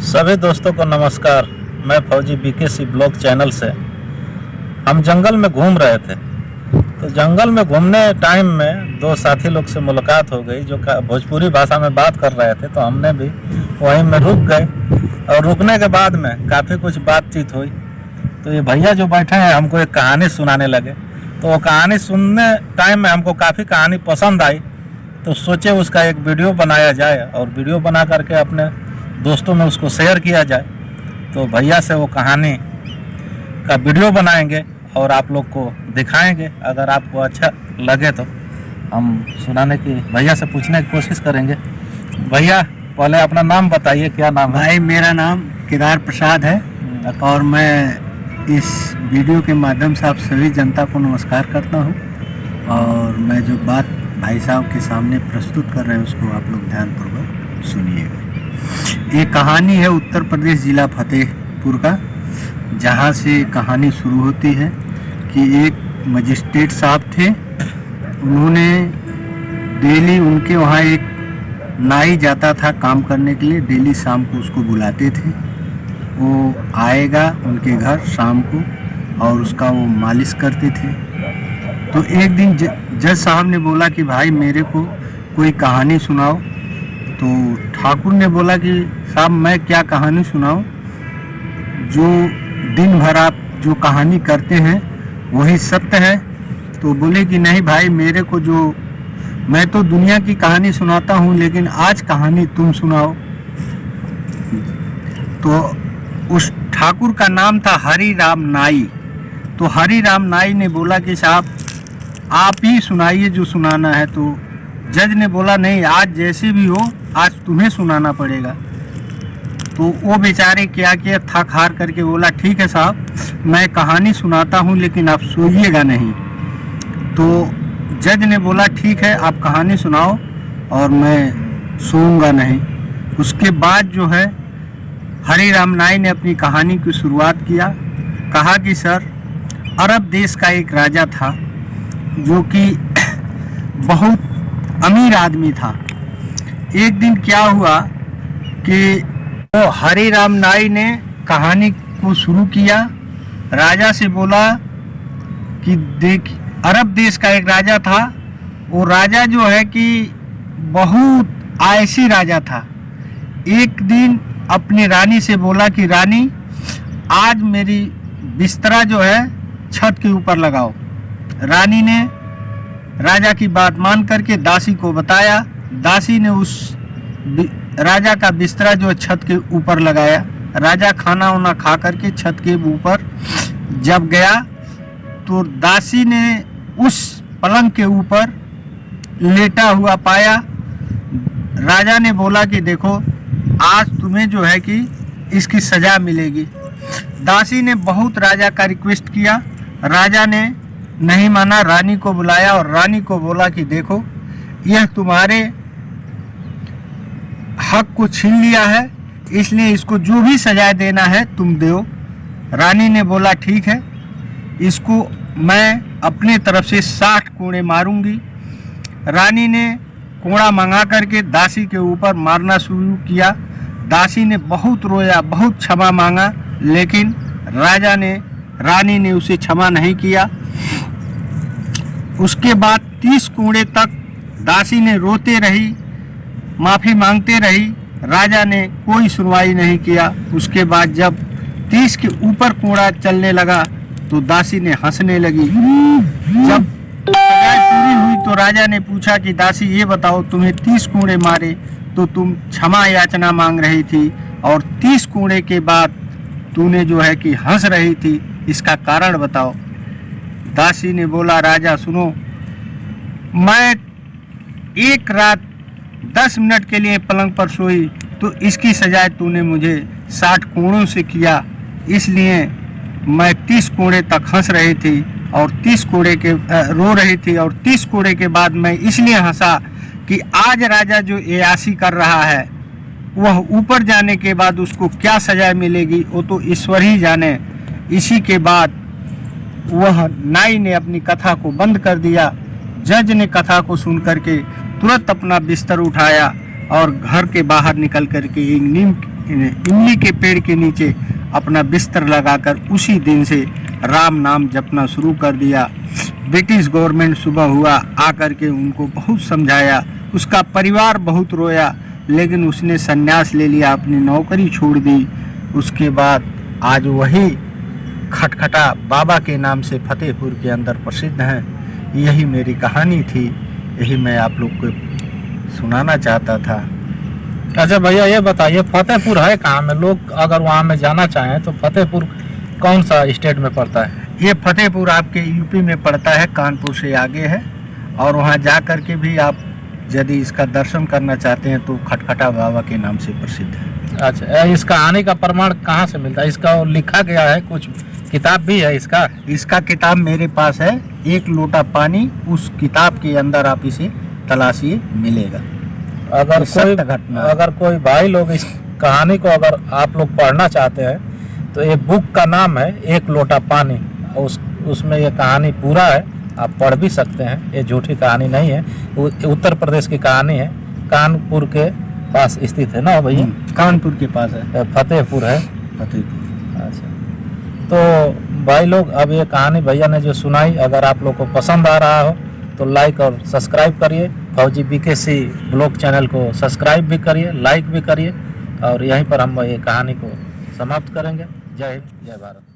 सभी दोस्तों को नमस्कार। मैं फौजी बीकेसी ब्लॉग चैनल से। हम जंगल में घूम रहे थे, तो जंगल में घूमने टाइम में दो साथी लोग से मुलाकात हो गई जो भोजपुरी भाषा में बात कर रहे थे। तो हमने भी वहीं में रुक गए और रुकने के बाद में काफ़ी कुछ बातचीत हुई। तो ये भैया जो बैठे हैं हमको एक कहानी सुनाने लगे। तो वो कहानी सुनने टाइम में हमको काफ़ी कहानी पसंद आई, तो सोचे उसका एक वीडियो बनाया जाए और वीडियो बना करके अपने दोस्तों में उसको शेयर किया जाए। तो भैया से वो कहानी का वीडियो बनाएंगे और आप लोग को दिखाएंगे। अगर आपको अच्छा लगे तो हम सुनाने की भैया से पूछने की कोशिश करेंगे। भैया पहले अपना नाम बताइए, क्या नाम है? भाई मेरा नाम केदार प्रसाद है और मैं इस वीडियो के माध्यम से आप सभी जनता को नमस्कार करता हूं। और मैं जो बात भाई साहब के सामने प्रस्तुत कर रहे हैं उसको आप लोग ध्यानपूर्वक सुनिएगा। ये कहानी है उत्तर प्रदेश जिला फतेहपुर का, जहाँ से कहानी शुरू होती है कि एक मजिस्ट्रेट साहब थे। उन्होंने डेली उनके वहाँ एक नाई जाता था काम करने के लिए, डेली शाम को उसको बुलाते थे। वो आएगा उनके घर शाम को और उसका वो मालिश करते थे। तो एक दिन जज साहब ने बोला कि भाई मेरे को कोई कहानी सुनाओ। तो ठाकुर ने बोला कि साहब मैं क्या कहानी सुनाऊं, जो दिन भर आप जो कहानी करते हैं वही सत्य है। तो बोले कि नहीं भाई, मेरे को जो मैं तो दुनिया की कहानी सुनाता हूं, लेकिन आज कहानी तुम सुनाओ। तो उस ठाकुर का नाम था हरि राम नाई। तो हरि राम नाई ने बोला कि साहब आप ही सुनाइए जो सुनाना है। तो जज ने बोला नहीं, आज जैसे भी हो आज तुम्हें सुनाना पड़ेगा। तो वो बेचारे क्या किया, थक हार करके बोला ठीक है साहब मैं कहानी सुनाता हूँ, लेकिन आप सोइएगा नहीं। तो जज ने बोला ठीक है आप कहानी सुनाओ और मैं सोऊंगा नहीं। उसके बाद जो है हरि राम नाई ने अपनी कहानी की शुरुआत किया। कहा कि सर, अरब देश का एक राजा था जो कि बहुत अमीर आदमी था। एक दिन क्या हुआ कि तो हरि राम नाई ने कहानी को शुरू किया। राजा से बोला कि देख, अरब देश का एक राजा था। वो राजा जो है कि बहुत आयसी राजा था। एक दिन अपनी रानी से बोला कि रानी आज मेरी बिस्तरा जो है छत के ऊपर लगाओ। रानी ने राजा की बात मान करके दासी को बताया। दासी ने उस राजा का बिस्तरा जो छत के ऊपर लगाया। राजा खाना वाना खा करके छत के ऊपर जब गया तो दासी ने उस पलंग के ऊपर लेटा हुआ पाया। राजा ने बोला कि देखो आज तुम्हें जो है कि इसकी सजा मिलेगी। दासी ने बहुत राजा का रिक्वेस्ट किया, राजा ने नहीं माना। रानी को बुलाया और रानी को बोला कि देखो यह तुम्हारे हक को छीन लिया है, इसलिए इसको जो भी सजा देना है तुम दो। रानी ने बोला ठीक है, इसको मैं अपने तरफ से 60 कोड़े मारूंगी। रानी ने कोड़ा मंगा करके दासी के ऊपर मारना शुरू किया। दासी ने बहुत रोया, बहुत क्षमा मांगा, लेकिन रानी ने उसे क्षमा नहीं किया। उसके बाद 30 कोड़े तक दासी ने रोते रही, माफ़ी मांगते रही। राजा ने कोई सुनवाई नहीं किया। उसके बाद जब 30 के ऊपर कोड़ा चलने लगा तो दासी ने हंसने लगी। जब सजा पूरी हुई तो राजा ने पूछा कि दासी ये बताओ, तुम्हें 30 कोड़े मारे तो तुम क्षमा याचना मांग रही थी, और 30 कोड़े के बाद तूने जो है कि हंस रही थी, इसका कारण बताओ। दासी ने बोला राजा सुनो, मैं एक रात 10 मिनट के लिए पलंग पर सोई तो इसकी सजाए तूने मुझे 60 कोड़ों से किया, इसलिए मैं 30 कोड़े तक हंस रही थी और 30 कोड़े के रो रही थी, और 30 कोड़े के बाद मैं इसलिए हंसा कि आज राजा जो एयासी कर रहा है वह ऊपर जाने के बाद उसको क्या सजा मिलेगी वो तो ईश्वर ही जाने। इसी के बाद वह नाई ने अपनी कथा को बंद कर दिया। जज ने कथा को सुन करके तुरंत अपना बिस्तर उठाया और घर के बाहर निकल करके एक इमली के पेड़ के नीचे अपना बिस्तर लगाकर उसी दिन से राम नाम जपना शुरू कर दिया। ब्रिटिश गवर्नमेंट सुबह हुआ आकर के उनको बहुत समझाया, उसका परिवार बहुत रोया, लेकिन उसने संन्यास ले लिया, अपनी नौकरी छोड़ दी। उसके बाद आज वही खटखटा बाबा के नाम से फतेहपुर के अंदर प्रसिद्ध हैं। यही मेरी कहानी थी, यही मैं आप लोग को सुनाना चाहता था। अच्छा भैया ये बताइए फतेहपुर है कहाँ में? लोग अगर वहाँ में जाना चाहें तो फतेहपुर कौन सा स्टेट में पड़ता है? ये फतेहपुर आपके यूपी में पड़ता है, कानपुर से आगे है। और वहाँ जा कर के भी आप यदि इसका दर्शन करना चाहते हैं तो खटखटा बाबा के नाम से प्रसिद्ध है। अच्छा, इस कहानी का प्रमाण कहाँ से मिलता है? इसका लिखा गया है, कुछ किताब भी है इसका? इसका किताब मेरे पास है, एक लोटा पानी, उस किताब के अंदर आप इसे तलाशिए, मिलेगा। अगर कोई भाई लोग इस कहानी को अगर आप लोग पढ़ना चाहते हैं तो ये बुक का नाम है एक लोटा पानी, उसमें ये कहानी पूरा है, आप पढ़ भी सकते हैं। ये झूठी कहानी नहीं है, उत्तर प्रदेश की कहानी है, कानपुर के पास स्थित है ना भैया? कानपुर के पास है, फतेहपुर है। फतेहपुर। अच्छा, तो भाई लोग अब ये कहानी भैया ने जो सुनाई, अगर आप लोग को पसंद आ रहा हो तो लाइक और सब्सक्राइब करिए। फौजी बीकेसी ब्लॉग चैनल को सब्सक्राइब भी करिए, लाइक भी करिए, और यहीं पर हम ये कहानी को समाप्त करेंगे। जय हिंद, जय भारत।